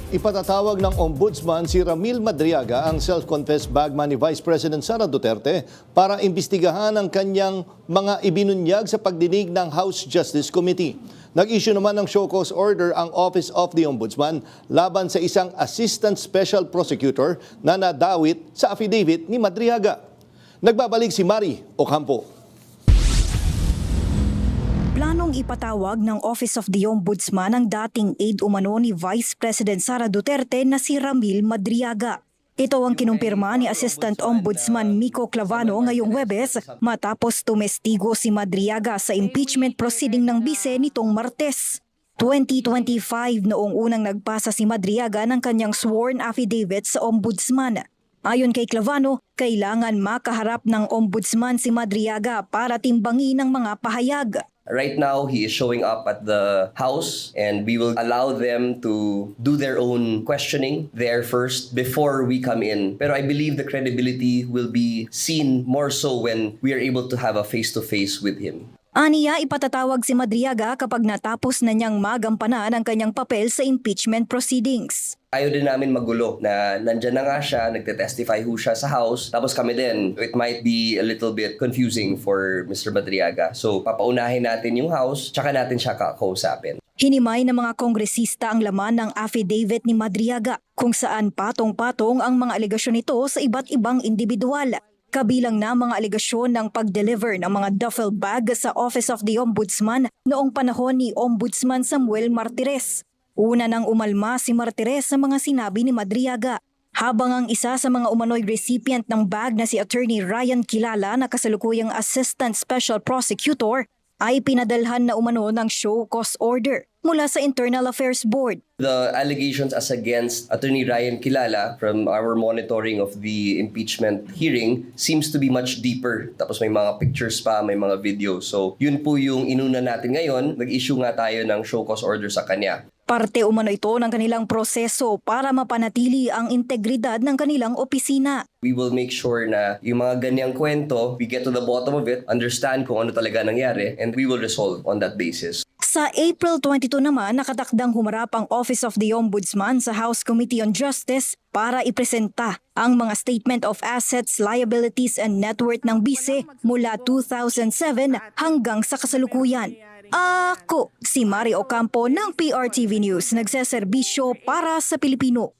Ipatatawag ng Ombudsman si Ramil Madriaga ang self-confessed bagman ni Vice President Sara Duterte para imbestigahan ang kanyang mga ibinunyag sa pagdinig ng House Justice Committee. Nag-issue naman ng show cause order ang Office of the Ombudsman laban sa isang Assistant Special Prosecutor na nadawit sa affidavit ni Madriaga. Nagbabalik si Mari Ocampo. Planong ipatawag ng Office of the Ombudsman ang dating aide umano ni Vice President Sara Duterte na si Ramil Madriaga. Ito ang kinumpirma ni Assistant Ombudsman Miko Clavano ngayong Huwebes matapos tumestigo si Madriaga sa impeachment proceeding ng bise nitong Martes. 2025 noong unang nagpasa si Madriaga ng kanyang sworn affidavit sa Ombudsman. Ayon kay Clavano, kailangan makaharap ng Ombudsman si Madriaga para timbangin ang mga pahayag. Right now, he is showing up at the House and we will allow them to do their own questioning there first before we come in. Pero I believe the credibility will be seen more so when we are able to have a face-to-face with him. Aniya, ipatatawag si Madriaga kapag natapos na niyang magampanan ang kanyang papel sa impeachment proceedings. Ayaw din namin magulo na nandyan na nga siya, nagte-testify ho siya sa House, tapos kami din. It might be a little bit confusing for Mr. Madriaga. So papaunahin natin yung House, tsaka natin siya kakausapin. Hinimay ng mga kongresista ang laman ng affidavit ni Madriaga kung saan patong-patong ang mga alegasyon nito sa iba't ibang individual. Kabilang na mga alegasyon ng pag-deliver ng mga duffel bag sa Office of the Ombudsman noong panahon ni Ombudsman Samuel Martires. Una nang umalma si Martires sa mga sinabi ni Madriaga, habang ang isa sa mga umano'y recipient ng bag na si Attorney Ryan Kilala na kasalukuyang Assistant Special Prosecutor ay pinadalhan na umano ng show cause order mula sa Internal Affairs Board. The allegations as against Attorney Ryan Kilala from our monitoring of the impeachment hearing seems to be much deeper. Tapos may mga pictures pa, may mga videos. So yun po yung inuna natin ngayon. Nag-issue nga tayo ng show cause order sa kanya. Parte umano ito ng kanilang proseso para mapanatili ang integridad ng kanilang opisina. We will make sure na yung mga ganyang kwento, we get to the bottom of it, understand kung ano talaga nangyari, and we will resolve on that basis. Sa April 22 naman, nakatakdang humarap ang Office of the Ombudsman sa House Committee on Justice para ipresenta ang mga Statement of Assets, Liabilities and Net Worth ng bise mula 2007 hanggang sa kasalukuyan. Ako, si Mari Ocampo ng PRTV News, nagseserbisyo para sa Pilipino.